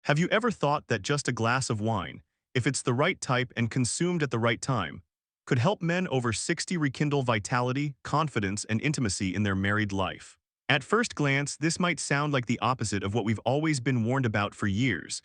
Have you ever thought that just a glass of wine, if it's the right type and consumed at the right time, could help men over 60 rekindle vitality, confidence, and intimacy in their married life? At first glance, this might sound like the opposite of what we've always been warned about for years,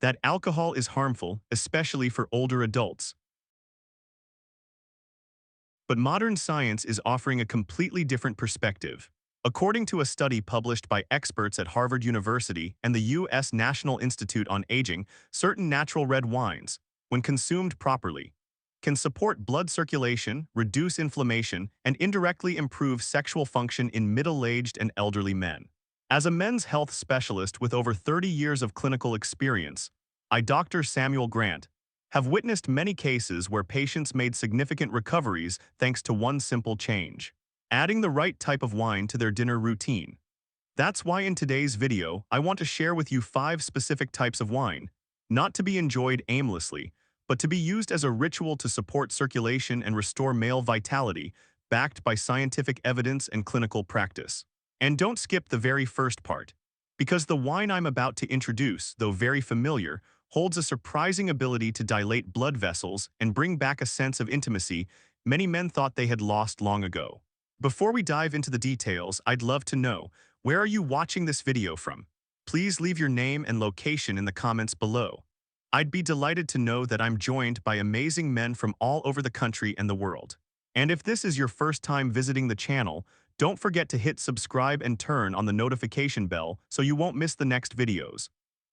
that alcohol is harmful, especially for older adults. But modern science is offering a completely different perspective. According to a study published by experts at Harvard University and the U.S. National Institute on Aging, certain natural red wines, when consumed properly, can support blood circulation, reduce inflammation, and indirectly improve sexual function in middle-aged and elderly men. As a men's health specialist with over 30 years of clinical experience, I, Dr. Samuel Grant, have witnessed many cases where patients made significant recoveries thanks to one simple change: adding the right type of wine to their dinner routine. That's why in today's video, I want to share with you 5 specific types of wine, not to be enjoyed aimlessly, but to be used as a ritual to support circulation and restore male vitality, backed by scientific evidence and clinical practice. And don't skip the very first part, because the wine I'm about to introduce, though very familiar, holds a surprising ability to dilate blood vessels and bring back a sense of intimacy many men thought they had lost long ago. Before we dive into the details, I'd love to know, where are you watching this video from? Please leave your name and location in the comments below. I'd be delighted to know that I'm joined by amazing men from all over the country and the world. And if this is your first time visiting the channel, don't forget to hit subscribe and turn on the notification bell so you won't miss the next videos,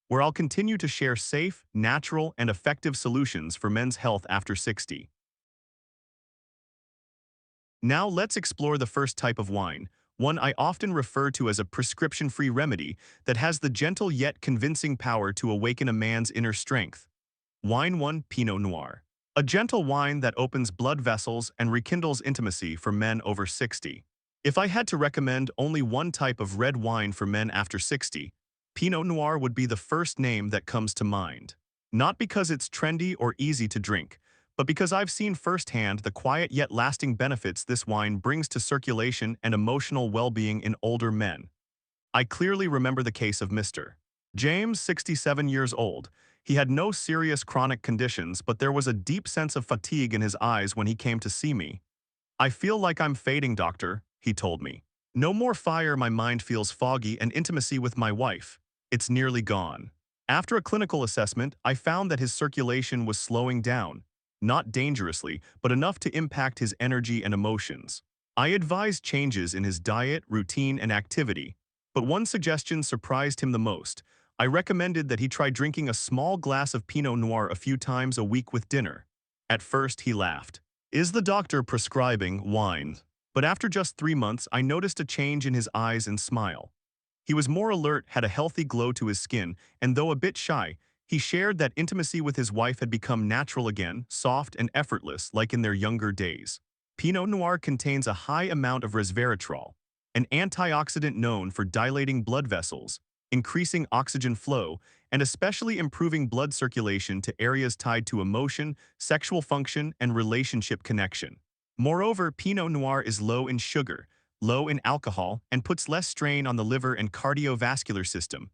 where I'll continue to share safe, natural, and effective solutions for men's health after 60. Now let's explore the first type of wine, one I often refer to as a prescription-free remedy that has the gentle yet convincing power to awaken a man's inner strength. Wine 1. Pinot Noir. A gentle wine that opens blood vessels and rekindles intimacy for men over 60. If I had to recommend only one type of red wine for men after 60, Pinot Noir would be the first name that comes to mind. Not because it's trendy or easy to drink, but because I've seen firsthand the quiet yet lasting benefits this wine brings to circulation and emotional well-being in older men. I clearly remember the case of Mr. James, 67 years old. He had no serious chronic conditions, but there was a deep sense of fatigue in his eyes when he came to see me. "I feel like I'm fading, doctor," he told me. "No more fire, my mind feels foggy, and intimacy with my wife, it's nearly gone." After a clinical assessment, I found that his circulation was slowing down. Not dangerously, but enough to impact his energy and emotions. I advised changes in his diet, routine, and activity, but one suggestion surprised him the most. I recommended that he try drinking a small glass of Pinot Noir a few times a week with dinner. At first, he laughed. "Is the doctor prescribing wine?" But after just 3 months, I noticed a change in his eyes and smile. He was more alert, had a healthy glow to his skin, and though a bit shy, he shared that intimacy with his wife had become natural again, soft and effortless like in their younger days. Pinot Noir contains a high amount of resveratrol, an antioxidant known for dilating blood vessels, increasing oxygen flow, and especially improving blood circulation to areas tied to emotion, sexual function, and relationship connection. Moreover, Pinot Noir is low in sugar, low in alcohol, and puts less strain on the liver and cardiovascular system,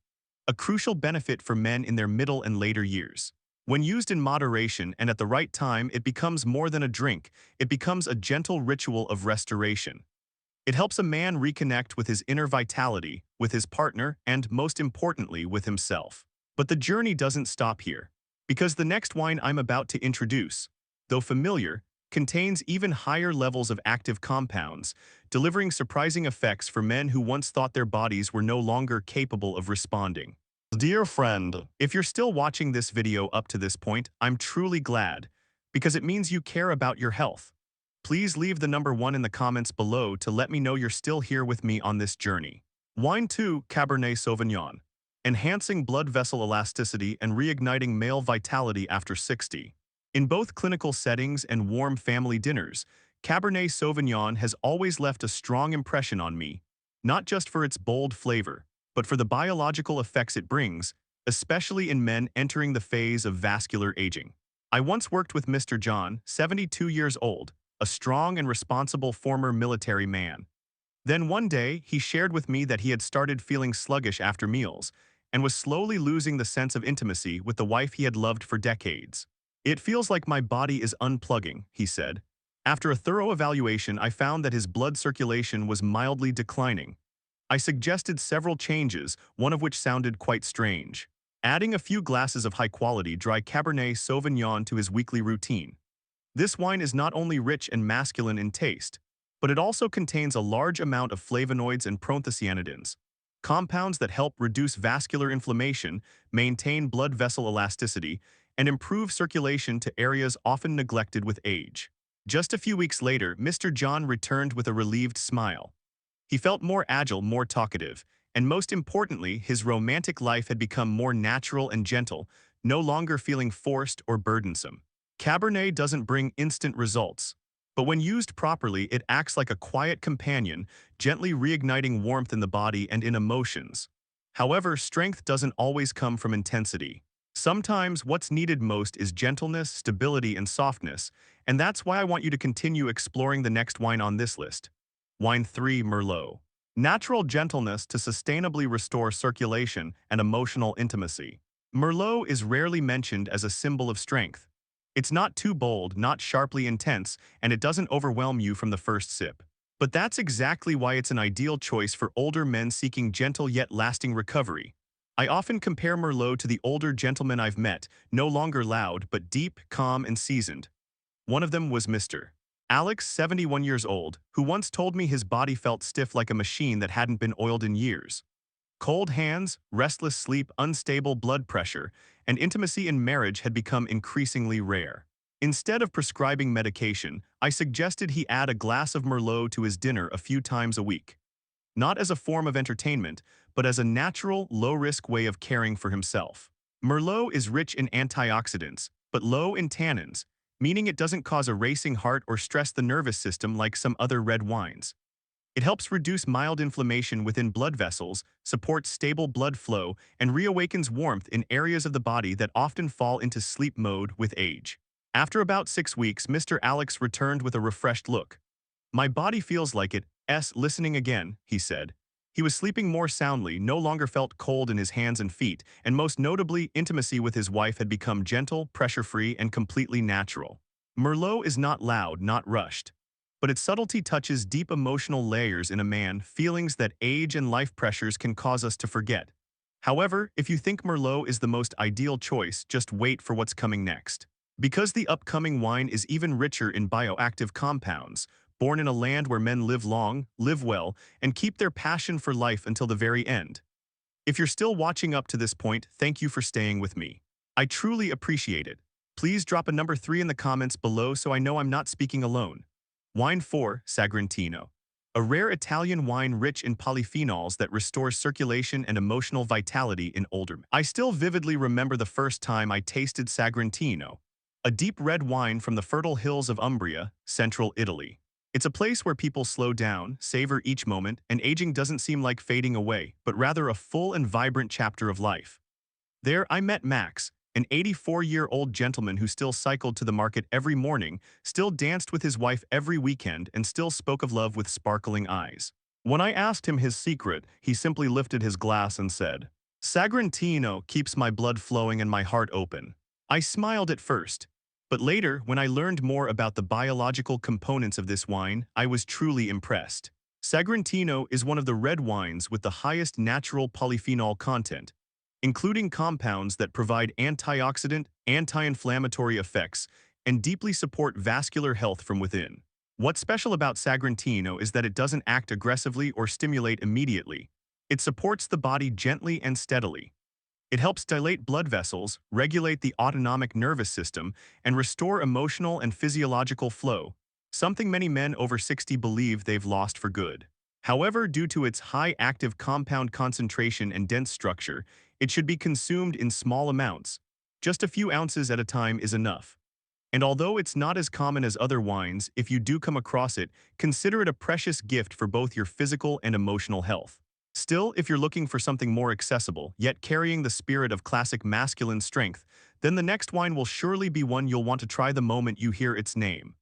a crucial benefit for men in their middle and later years. When used in moderation and at the right time, it becomes more than a drink. It becomes a gentle ritual of restoration. It helps a man reconnect with his inner vitality, with his partner, and, most importantly, with himself. But the journey doesn't stop here, because the next wine I'm about to introduce, though familiar, contains even higher levels of active compounds, delivering surprising effects for men who once thought their bodies were no longer capable of responding. Dear friend, if you're still watching this video up to this point, I'm truly glad, because it means you care about your health. Please leave the number 1 in the comments below to let me know you're still here with me on this journey. Wine 2. Cabernet Sauvignon. Enhancing blood vessel elasticity and reigniting male vitality after 60. In both clinical settings and warm family dinners, Cabernet Sauvignon has always left a strong impression on me, not just for its bold flavor, but for the biological effects it brings, especially in men entering the phase of vascular aging. I once worked with Mr. John, 72 years old, a strong and responsible former military man. Then one day, he shared with me that he had started feeling sluggish after meals, and was slowly losing the sense of intimacy with the wife he had loved for decades. "It feels like my body is unplugging," he said. After a thorough evaluation, I found that his blood circulation was mildly declining. I suggested several changes, one of which sounded quite strange. Adding a few glasses of high-quality dry Cabernet Sauvignon to his weekly routine. This wine is not only rich and masculine in taste, but it also contains a large amount of flavonoids and proanthocyanidins, compounds that help reduce vascular inflammation, maintain blood vessel elasticity, and improve circulation to areas often neglected with age. Just a few weeks later, Mr. John returned with a relieved smile. He felt more agile, more talkative, and most importantly, his romantic life had become more natural and gentle, no longer feeling forced or burdensome. Cabernet doesn't bring instant results, but when used properly, it acts like a quiet companion, gently reigniting warmth in the body and in emotions. However, strength doesn't always come from intensity. Sometimes what's needed most is gentleness, stability, and softness, and that's why I want you to continue exploring the next wine on this list. Wine 3, Merlot. Natural gentleness to sustainably restore circulation and emotional intimacy. Merlot is rarely mentioned as a symbol of strength. It's not too bold, not sharply intense, and it doesn't overwhelm you from the first sip. But that's exactly why it's an ideal choice for older men seeking gentle yet lasting recovery. I often compare Merlot to the older gentlemen I've met, no longer loud, but deep, calm, and seasoned. One of them was Mr. Alex, 71 years old, who once told me his body felt stiff like a machine that hadn't been oiled in years. Cold hands, restless sleep, unstable blood pressure, and intimacy in marriage had become increasingly rare. Instead of prescribing medication, I suggested he add a glass of Merlot to his dinner a few times a week. Not as a form of entertainment, but as a natural, low-risk way of caring for himself. Merlot is rich in antioxidants, but low in tannins, meaning it doesn't cause a racing heart or stress the nervous system like some other red wines. It helps reduce mild inflammation within blood vessels, supports stable blood flow, and reawakens warmth in areas of the body that often fall into sleep mode with age. After about 6 weeks, Mr. Alex returned with a refreshed look. "My body feels like it's listening again," he said. He was sleeping more soundly, no longer felt cold in his hands and feet, and most notably, intimacy with his wife had become gentle, pressure-free, and completely natural. Merlot is not loud, not rushed, but its subtlety touches deep emotional layers in a man, feelings that age and life pressures can cause us to forget. However, if you think Merlot is the most ideal choice, just wait for what's coming next. Because the upcoming wine is even richer in bioactive compounds, born in a land where men live long, live well, and keep their passion for life until the very end. If you're still watching up to this point, thank you for staying with me. I truly appreciate it. Please drop a number 3 in the comments below so I know I'm not speaking alone. Wine 4, Sagrantino. A rare Italian wine rich in polyphenols that restores circulation and emotional vitality in older men. I still vividly remember the first time I tasted Sagrantino, a deep red wine from the fertile hills of Umbria, central Italy. It's a place where people slow down, savor each moment, and aging doesn't seem like fading away, but rather a full and vibrant chapter of life. There, I met Max, an 84-year-old gentleman who still cycled to the market every morning, still danced with his wife every weekend, and still spoke of love with sparkling eyes. When I asked him his secret, he simply lifted his glass and said, "Sagrantino keeps my blood flowing and my heart open." I smiled at first, but later, when I learned more about the biological components of this wine, I was truly impressed. Sagrantino is one of the red wines with the highest natural polyphenol content, including compounds that provide antioxidant, anti-inflammatory effects, and deeply support vascular health from within. What's special about Sagrantino is that it doesn't act aggressively or stimulate immediately. It supports the body gently and steadily. It helps dilate blood vessels, regulate the autonomic nervous system, and restore emotional and physiological flow, something many men over 60 believe they've lost for good. However, due to its high active compound concentration and dense structure, it should be consumed in small amounts. Just a few ounces at a time is enough. And although it's not as common as other wines, if you do come across it, consider it a precious gift for both your physical and emotional health. Still, if you're looking for something more accessible, yet carrying the spirit of classic masculine strength, then the next wine will surely be one you'll want to try the moment you hear its name.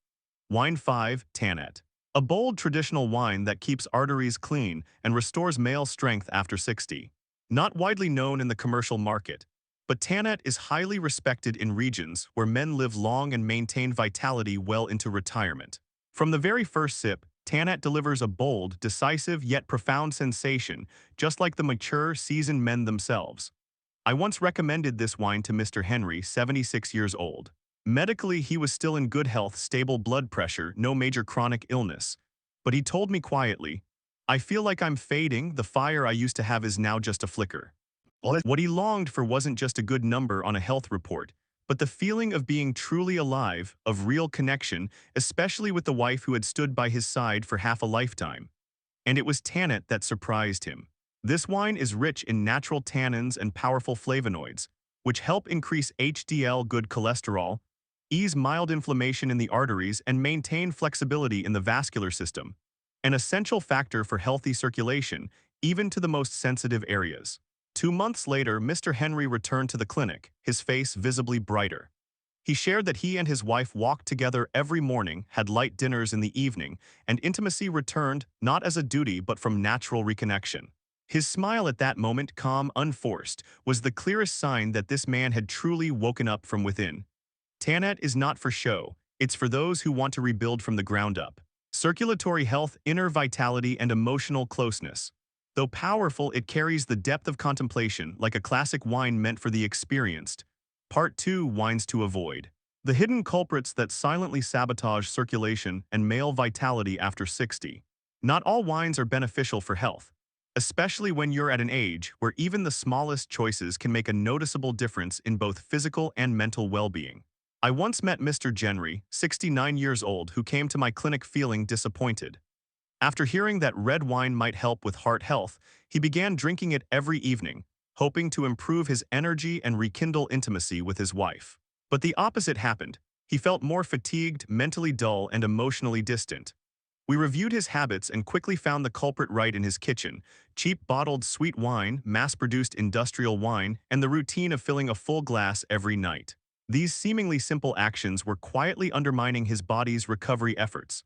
Wine 5, Tanet. A bold traditional wine that keeps arteries clean and restores male strength after 60. Not widely known in the commercial market, but Tanet is highly respected in regions where men live long and maintain vitality well into retirement. From the very first sip, Tanet delivers a bold, decisive, yet profound sensation, just like the mature, seasoned men themselves. I once recommended this wine to Mr. Henry, 76 years old. Medically, he was still in good health, stable blood pressure, no major chronic illness. But he told me quietly, "I feel like I'm fading, the fire I used to have is now just a flicker." What he longed for wasn't just a good number on a health report, but the feeling of being truly alive, of real connection, especially with the wife who had stood by his side for half a lifetime. And it was Tanet that surprised him. This wine is rich in natural tannins and powerful flavonoids, which help increase HDL good cholesterol, ease mild inflammation in the arteries, and maintain flexibility in the vascular system, an essential factor for healthy circulation, even to the most sensitive areas. 2 months later, Mr. Henry returned to the clinic, his face visibly brighter. He shared that he and his wife walked together every morning, had light dinners in the evening, and intimacy returned not as a duty but from natural reconnection. His smile at that moment, calm, unforced, was the clearest sign that this man had truly woken up from within. Tanet is not for show, it's for those who want to rebuild from the ground up. Circulatory health, inner vitality, and emotional closeness. Though powerful, it carries the depth of contemplation, like a classic wine meant for the experienced. Part 2: Wines to Avoid. The hidden culprits that silently sabotage circulation and male vitality after 60. Not all wines are beneficial for health, especially when you're at an age where even the smallest choices can make a noticeable difference in both physical and mental well-being. I once met Mr. Genry, 69 years old, who came to my clinic feeling disappointed. After hearing that red wine might help with heart health, he began drinking it every evening, hoping to improve his energy and rekindle intimacy with his wife. But the opposite happened. He felt more fatigued, mentally dull, and emotionally distant. We reviewed his habits and quickly found the culprit right in his kitchen: cheap bottled sweet wine, mass-produced industrial wine, and the routine of filling a full glass every night. These seemingly simple actions were quietly undermining his body's recovery efforts.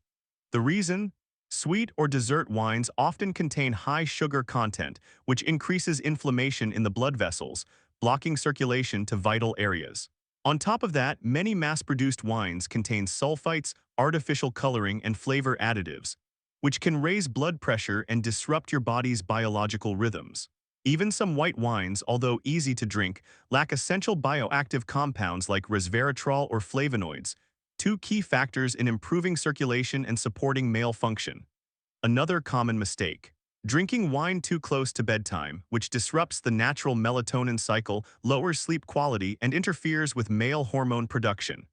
The reason? Sweet or dessert wines often contain high sugar content, which increases inflammation in the blood vessels, blocking circulation to vital areas. On top of that, many mass-produced wines contain sulfites, artificial coloring, and flavor additives, which can raise blood pressure and disrupt your body's biological rhythms. Even some white wines, although easy to drink, lack essential bioactive compounds like resveratrol or flavonoids, two key factors in improving circulation and supporting male function. Another common mistake: drinking wine too close to bedtime, which disrupts the natural melatonin cycle, lowers sleep quality, and interferes with male hormone production.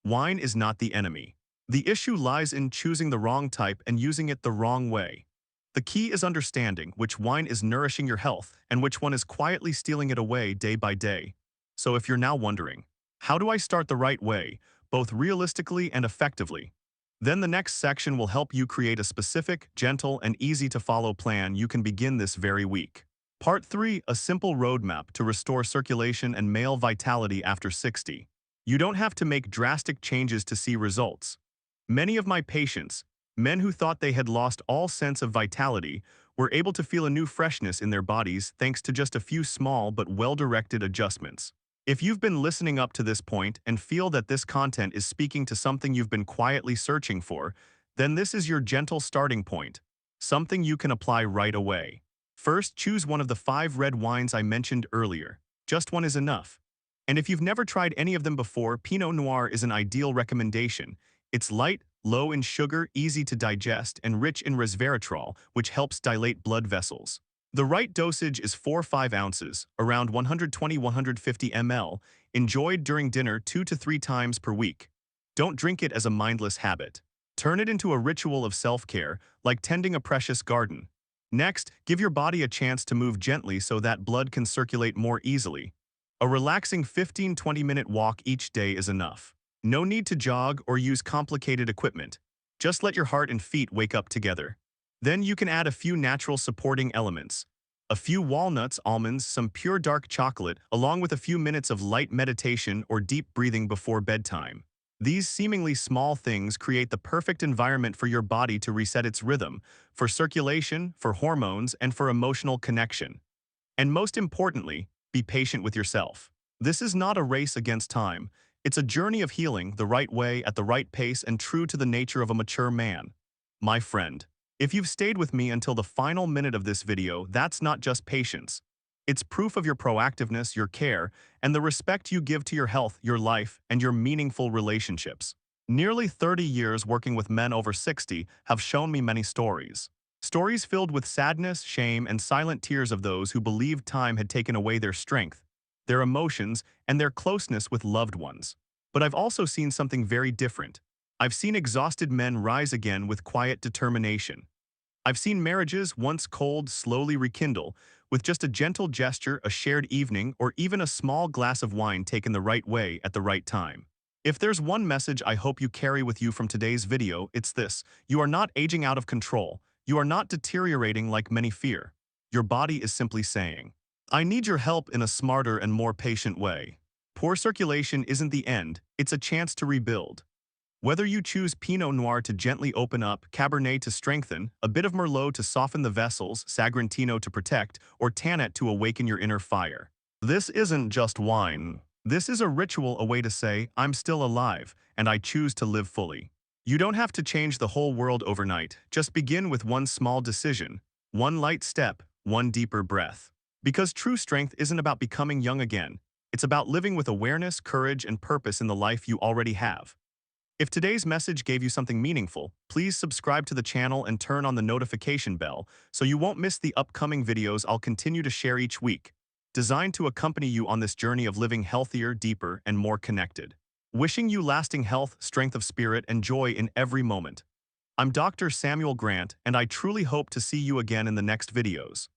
Wine is not the enemy. The issue lies in choosing the wrong type and using it the wrong way. The key is understanding which wine is nourishing your health and which one is quietly stealing it away day by day. So if you're now wondering, how do I start the right way, both realistically and effectively? Then the next section will help you create a specific, gentle, and easy-to-follow plan you can begin this very week. Part 3: A simple roadmap to restore circulation and male vitality after 60. You don't have to make drastic changes to see results. Many of my patients, men who thought they had lost all sense of vitality, were able to feel a new freshness in their bodies thanks to just a few small but well-directed adjustments. If you've been listening up to this point and feel that this content is speaking to something you've been quietly searching for, then this is your gentle starting point, something you can apply right away. First, choose one of the 5 red wines I mentioned earlier. Just one is enough. And if you've never tried any of them before, Pinot Noir is an ideal recommendation. It's light, low in sugar, easy to digest, and rich in resveratrol, which helps dilate blood vessels. The right dosage is 4–5 ounces, around 120–150 ml, enjoyed during dinner 2 to 3 times per week. Don't drink it as a mindless habit. Turn it into a ritual of self-care, like tending a precious garden. Next, give your body a chance to move gently so that blood can circulate more easily. A relaxing 15–20-minute walk each day is enough. No need to jog or use complicated equipment. Just let your heart and feet wake up together. Then you can add a few natural supporting elements. A few walnuts, almonds, some pure dark chocolate, along with a few minutes of light meditation or deep breathing before bedtime. These seemingly small things create the perfect environment for your body to reset its rhythm, for circulation, for hormones, and for emotional connection. And most importantly, be patient with yourself. This is not a race against time. It's a journey of healing the right way at the right pace and true to the nature of a mature man. My friend, if you've stayed with me until the final minute of this video, that's not just patience. It's proof of your proactiveness, your care, and the respect you give to your health, your life, and your meaningful relationships. Nearly 30 years working with men over 60 have shown me many stories. Stories filled with sadness, shame, and silent tears of those who believed time had taken away their strength, their emotions, and their closeness with loved ones. But I've also seen something very different. I've seen exhausted men rise again with quiet determination. I've seen marriages once cold slowly rekindle with just a gentle gesture, a shared evening, or even a small glass of wine taken the right way at the right time. If there's one message I hope you carry with you from today's video, it's this: you are not aging out of control. You are not deteriorating like many fear. Your body is simply saying, I need your help in a smarter and more patient way. Poor circulation isn't the end, it's a chance to rebuild. Whether you choose Pinot Noir to gently open up, Cabernet to strengthen, a bit of Merlot to soften the vessels, Sagrantino to protect, or Tanet to awaken your inner fire, this isn't just wine. This is a ritual, a way to say, I'm still alive, and I choose to live fully. You don't have to change the whole world overnight. Just begin with one small decision, one light step, one deeper breath. Because true strength isn't about becoming young again. It's about living with awareness, courage, and purpose in the life you already have. If today's message gave you something meaningful, please subscribe to the channel and turn on the notification bell so you won't miss the upcoming videos I'll continue to share each week, designed to accompany you on this journey of living healthier, deeper, and more connected. Wishing you lasting health, strength of spirit, and joy in every moment. I'm Dr. Samuel Grant, and I truly hope to see you again in the next videos.